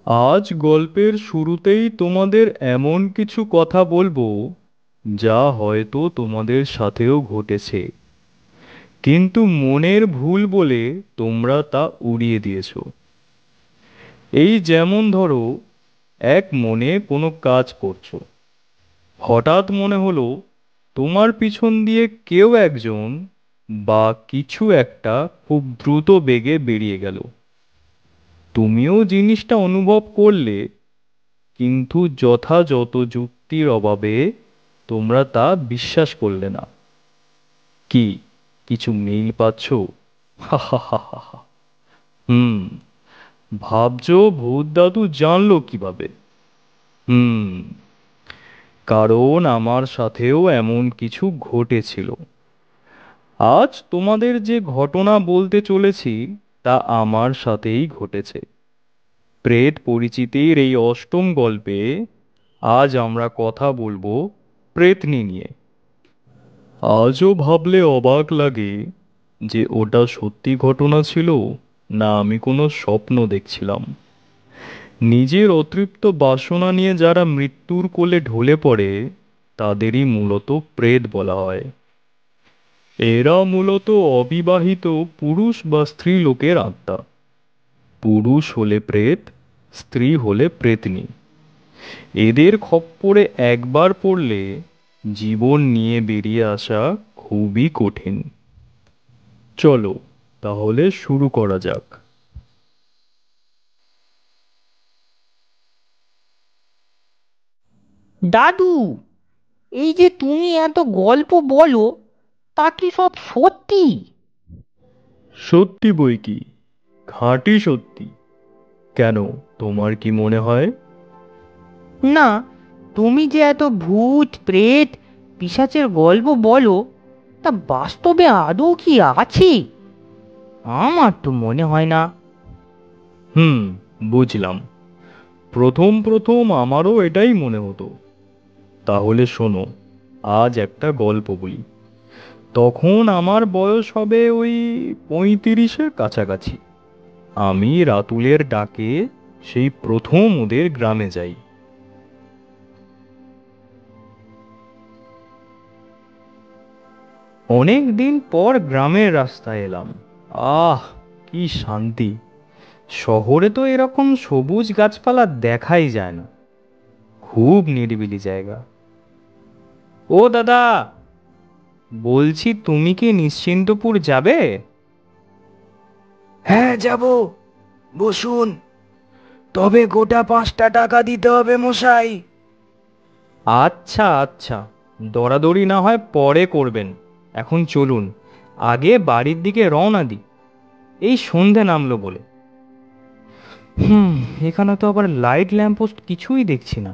আজ গল্পের শুরুতেই তোমাদের এমন কিছু কথা বলবো যা হয়তো তোমাদের সাথেও ঘটেছে, কিন্তু মনের ভুল বলে তোমরা তা উড়িয়ে দিয়েছো। এই যেমন ধরো, এক মনে কোনো কাজ করছো, হঠাৎ মনে হলো তোমার পিছন দিয়ে কেউ একজন বা কিছু একটা খুব দ্রুত বেগে বেরিয়ে গেল। তুমিও জিনিসটা অনুভব করলে, কিন্তু যথাযথ যুক্তির অভাবে তোমরা তা বিশ্বাস করলে না। কি কিছু মিল পাচ্ছ? হাহাহাহা। হুম, ভাবছো ভূত দাদু জানলো কিভাবে? হুম, কারণ আমার সাথেও এমন কিছু ঘটেছিল। আজ তোমাদের যে ঘটনা বলতে চলেছি তা আমার সাথেই ঘটেছে। প্রেত পরিচিতির এই অষ্টম গল্পে আজ আমরা কথা বলবো প্রেতনী নিয়ে। আজও ভাবলে অবাক লাগে যে ওটা সত্যি ঘটনা ছিল না আমি কোনো স্বপ্ন দেখছিলাম। নিজের অতৃপ্ত বাসনা নিয়ে যারা মৃত্যুর কোলে ঢলে পড়ে তাদেরই মূলত প্রেত বলা হয়। এরা মূলত অবিবাহিত পুরুষ বা স্ত্রী লোকের আত্মা। পুরুষ হলে প্রেত, স্ত্রী হলে প্রেতনী। এদের খপ্পরে একবার পড়লে জীবন নিয়ে বেরিয়ে আসা খুবই কঠিন। চলো তাহলে শুরু করা যাক। দাদু, এই যে তুমি এত গল্প বলো, তা কি সব সত্যি? সত্যি বই কি, খাঁটি সত্যি। কেন, তোমার কি মনে হয়? না, তুমি যে এত ভূত প্রেত পিশাচের গল্প বলো, তা বাস্তবে আদৌ কি আছে? আমার তো মনে হয় না। হুম, বুঝলাম। প্রথম প্রথম আমারও এটাই মনে হতো। তাহলে শোনো, আজ একটা গল্প বলি। তখন আমার বয়স হবে ওই 35-এর কাছাকাছি। আমি রাতুলের ডাকে সেই প্রথম ওদের গ্রামে যাই। অনেক দিন পর গ্রামের রাস্তায় এলাম। আহ, কি শান্তি! শহরে তো এরকম সবুজ গাছপালা দেখাই যায় না। খুব নিরিবিলি জায়গা। ও দাদা, বলছি তুমি কি নিশ্চিন্তপুর যাবে? হ্যাঁ, যাব। বসুন। তবে গোটা 5টা টাকা দিতে হবে মশাই। আচ্ছা আচ্ছা, দরাদরি না হয় পরে করবেন। এখন চলুন, আগে বাড়ির দিকে রওনা দিই। এই সন্ধে নামলো বলে। হুম, এখানে তো আবার লাইট ল্যাম্পপোস্ট কিছুই দেখছি না।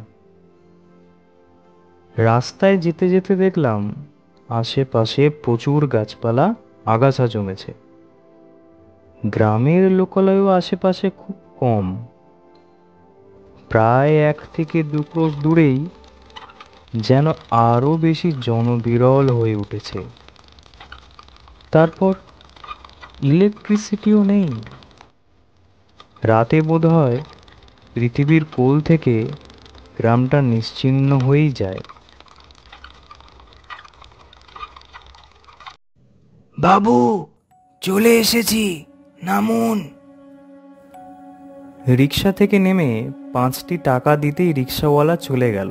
রাস্তায় যেতে যেতে দেখলাম আশেপাশে প্রচুর গাছপালা, আগাছা জমেছে। গ্রামের লোকালয়ও আশেপাশে খুব কম। প্রায় 1 থেকে 2 ক্রোশ দূরেই যেন আরো বেশি জনবিরল হয়ে উঠেছে। তারপর ইলেকট্রিসিটিও নেই। রাতে বোধহয় পৃথিবীর কোল থেকে গ্রামটা নিশ্চিহ্ন হয়েই যায়। বাবু, চলে এসেছি। নামুন। রিক্সা থেকে নেমে 5টি টাকা দিতেই রিক্সাওয়ালা চলে গেল।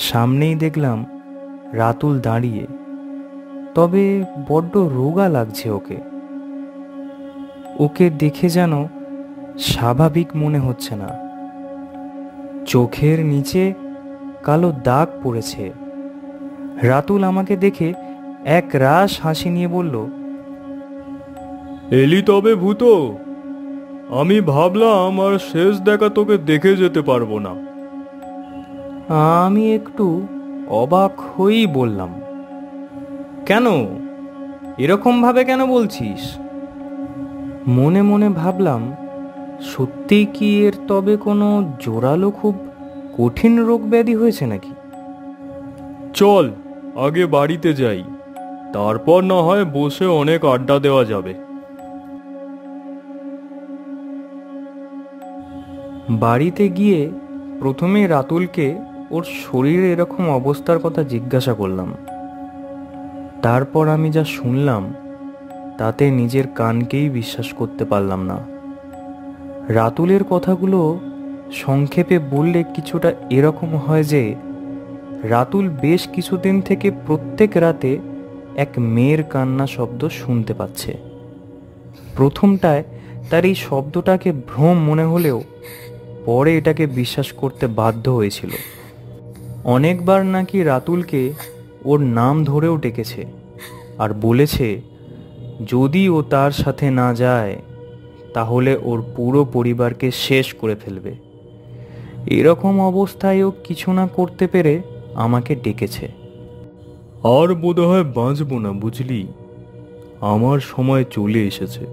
সামনেই দেখলাম রাতুল দাঁড়িয়ে, তবে বড্ড রোগা লাগছে ওকে। ওকে দেখে যেন স্বাভাবিক মনে হচ্ছে না। চোখের নিচে কালো দাগ পড়েছে। রাতুল আমাকে দেখে এক রাশ হাসি নিয়ে বলল, এলি তবে ভূত? আমি ভাবলাম আর শেষ দেখা তোকে দেখে যেতে পারবো না। আমি একটু অবাক হয়েই বললাম, কেন, এরকম ভাবে কেন বলছিস? মনে মনে ভাবলাম, সত্যিই কি এর তবে কোনো জোরালো খুব কঠিন রোগ ব্যাধি হয়েছে নাকি? চল আগে বাড়িতে যাই, তারপর না হয় বসে অনেক আড্ডা দেওয়া যাবে। বাড়িতে গিয়ে প্রথমে রাতুলকে ওর শরীরে এরকম অবস্থার কথা জিজ্ঞাসা করলাম। তারপর আমি যা শুনলাম তাতে নিজের কানকেই বিশ্বাস করতে পারলাম না। রাতুলের কথাগুলো সংক্ষেপে বললে কিছুটা এরকম হয় যে রাতুল বেশ কিছুদিন থেকে প্রত্যেক রাতে এক মেয়ের কান্না শব্দ শুনতে পাচ্ছে। প্রথমটায় তার এই শব্দটাকে ভ্রম মনে হলেও পরে এটাকে বিশ্বাস করতে বাধ্য হয়েছিল। অনেকবার নাকি রাতুলকে ওর নাম ধরেও ডেকেছে আর বলেছে যদি ও তার সাথে না যায় তাহলে ওর পুরো পরিবারকে শেষ করে ফেলবে। এরকম অবস্থায় ও কিছু না করতে পেরে আমাকে ডেকেছে। আর বোধহয় বাঁচবো না, বুঝলি? আমার সময় চলে এসেছে।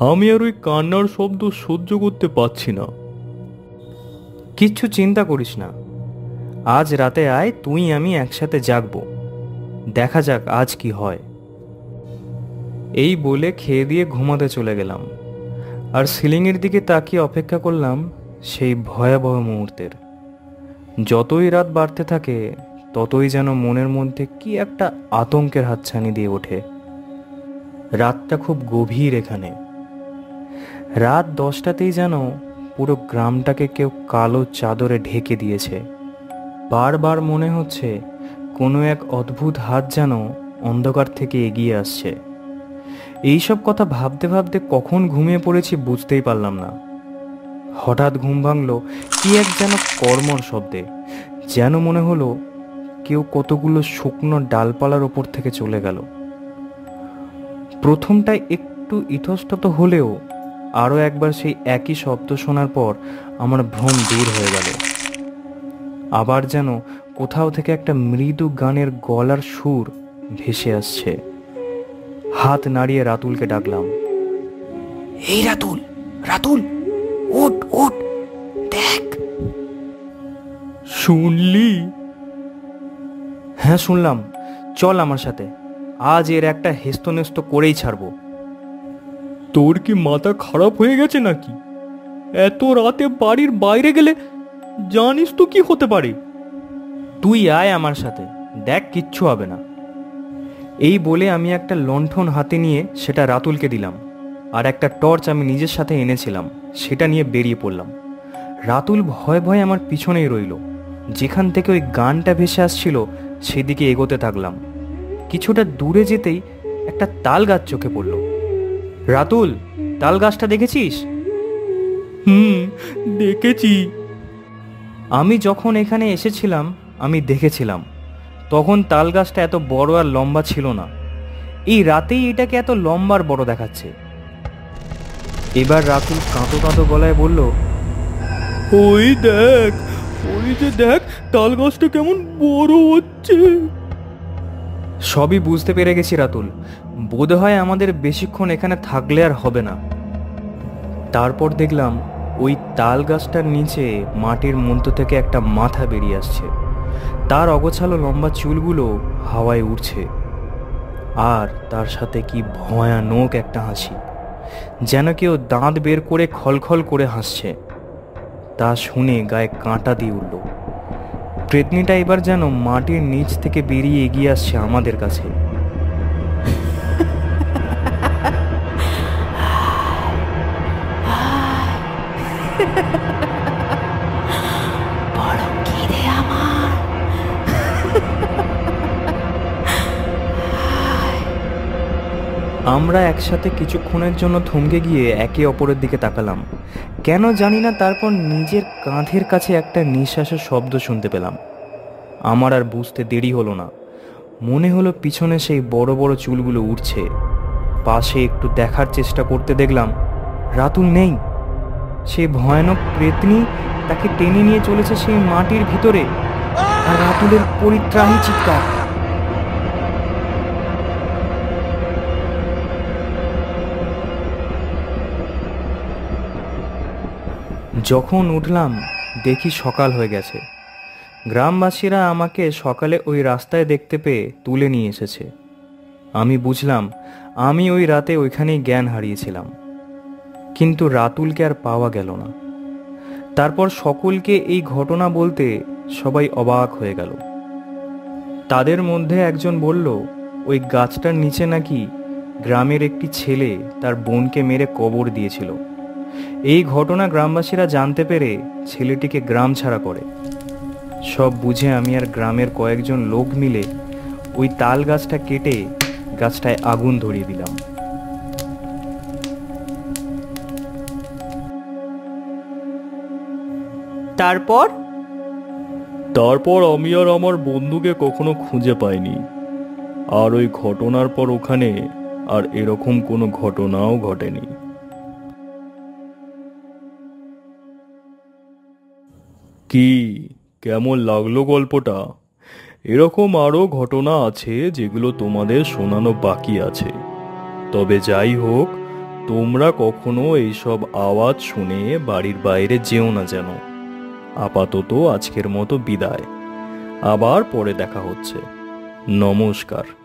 আমি আর ওই কান্নার শব্দ সহ্য করতে পারছি না। কিচ্ছু চিন্তা করিস না, আজ রাতে আয়, তুই আমি একসাথে জাগবো, দেখা যাক আজ কি হয়। এই বলে খেয়ে দিয়ে ঘুমাতে চলে গেলাম আর সিলিংয়ের দিকে তাকিয়ে অপেক্ষা করলাম সেই ভয়াবহ মুহূর্তের। যতই রাত বাড়তে থাকে ততই যেন মনের মধ্যে কি একটা আতঙ্কের হাতছানি দিয়ে ওঠে। রাতটা খুব গভীর এখানে। রাত 10টাতেই যেন পুরো গ্রামটাকে কেউ কালো চাদরে ঢেকে দিয়েছে। বারবার মনে হচ্ছে কোনো এক অদ্ভুত হাত যেন অন্ধকার থেকে এগিয়ে আসছে। এইসব কথা ভাবতে ভাবতে কখন ঘুমিয়ে পড়েছি বুঝতেই পারলাম না। হঠাৎ ঘুম ভাঙল কি এক যেন কর্মর শব্দে। যেন মনে হলো কেউ কতগুলো শুকনো ডালপালার ওপর থেকে চলে গেল। প্রথমটায় একটু ইতস্তত হলেও আরও একবার সেই একই শব্দ শোনার পর আমার ভ্রম দূর হয়ে গেল। আবার যেন কোথাও থেকে একটা মৃদু গানের গলার সুর ভেসে আসছে। হাত নাড়িয়ে রাতুলকে ডাকলাম, এই রাতুল, রাতুল, ওঠ ওঠ, দেখ। শুনলি? হ্যাঁ শুনলাম, চল আমার সাথে, আজ এর একটা হেস্তনেস্ত করেই ছাড়বো। তোর কি মাথা খারাপ হয়ে গেছে নাকি? এত রাতে বাড়ির বাইরে গেলে জানিস তো কি হতে পারে। তুই আয় আমার সাথে, দেখ কিচ্ছু হবে না। এই বলে আমি একটা লণ্ঠন হাতে নিয়ে সেটা রাতুলকে দিলাম আর একটা টর্চ আমি নিজের সাথে এনেছিলাম সেটা নিয়ে বেরিয়ে পড়লাম। রাতুল ভয়ে ভয়ে আমার পিছনেই রইল। যেখান থেকে ওই গানটা ভেসে আসছিল সেদিকে এগোতে থাকলাম। কিছুটা দূরে যেতেই একটা তাল গাছ চোখে পড়ল। রাতুল, তাল গাছটা দেখেছিস? দেখেছি। আমি যখন এখানে এসেছিলাম আমি দেখেছিলাম, তখন তাল গাছটা এত বড় আর লম্বা ছিল না। এই রাতেই এটাকে এত লম্বা আর বড় দেখাচ্ছে। এবার রাতুল কাঁদো কাঁদো গলায় বলল, ওই দেখ, ওই যে দেখ, তাল গাছটা কেমন বড় হচ্ছে। সবই বুঝতে পেরে গেছি রাতুল, বোধহয় আমাদের বেশিক্ষণ এখানে থাকলে আর হবে না। তারপর দেখলাম ওই তাল গাছটার নিচে মাটির মধ্য থেকে একটা মাথা বেরিয়ে আসছে। তার অগোছালো লম্বা চুলগুলো হাওয়ায় উড়ছে আর তার সাথে কি ভয়ানক একটা হাসি, যেন কেউ দাঁত বের করে খলখল করে হাসছে। তা শুনে গায়ে কাঁটা দিয়ে উঠল। প্রেতনিটা এবার যেন মাটির নিচ থেকে বেরিয়ে এগিয়ে আসছে আমাদের কাছে। আমরা একসাথে কিছুক্ষণের জন্য থমকে গিয়ে একে অপরের দিকে তাকালাম। কেন জানি না, তারপর নিজের কাঁধের কাছে একটা নিঃশ্বাসের শব্দ শুনতে পেলাম। আমার আর বুঝতে দেরি হলো না। মনে হলো পিছনে সেই বড় বড় চুলগুলো উঠছে। পাশে একটু দেখার চেষ্টা করতে দেখলাম রাতুল নেই। সেই ভয়ানক প্রেতনি তাকে টেনে নিয়ে চলেছে সেই মাটির ভিতরে। আর রাতুলের পরিত্রাণী চিৎকার। যখন উঠলাম দেখি সকাল হয়ে গেছে। গ্রামবাসীরা আমাকে সকালে ওই রাস্তায় দেখতে পেয়ে তুলে নিয়ে এসেছে। আমি বুঝলাম আমি ওই রাতে ওইখানেই জ্ঞান হারিয়েছিলাম, কিন্তু রাতুলকে আর পাওয়া গেল না। তারপর সকলকে এই ঘটনা বলতে সবাই অবাক হয়ে গেল। তাদের মধ্যে একজন বলল, ওই গাছটার নিচে নাকি গ্রামের একটি ছেলে তার বোনকে মেরে কবর দিয়েছিল। এই ঘটনা গ্রামবাসীরা জানতে পেরে ছেলেটিকে গ্রাম ছাড়া করে। সব বুঝে আমি আর গ্রামের কয়েকজন লোক মিলে ওই তাল গাছটা কেটে গাছটায় আগুন ধরিয়ে দিলাম। তারপর? তারপর আমি আর আমার বন্ধুকে কখনো খুঁজে পাইনি। আর ওই ঘটনার পর ওখানে আর এরকম কোনো ঘটনাও ঘটেনি। কি কেমন লাগলো গল্পটা? এরকম আরও ঘটনা আছে যেগুলো তোমাদের শোনানো বাকি আছে। তবে যাই হোক, তোমরা কখনো এইসব আওয়াজ শুনে বাড়ির বাইরে যেও না যেন। আপাতত আজকের মতো বিদায়। আবার পরে দেখা হচ্ছে। নমস্কার।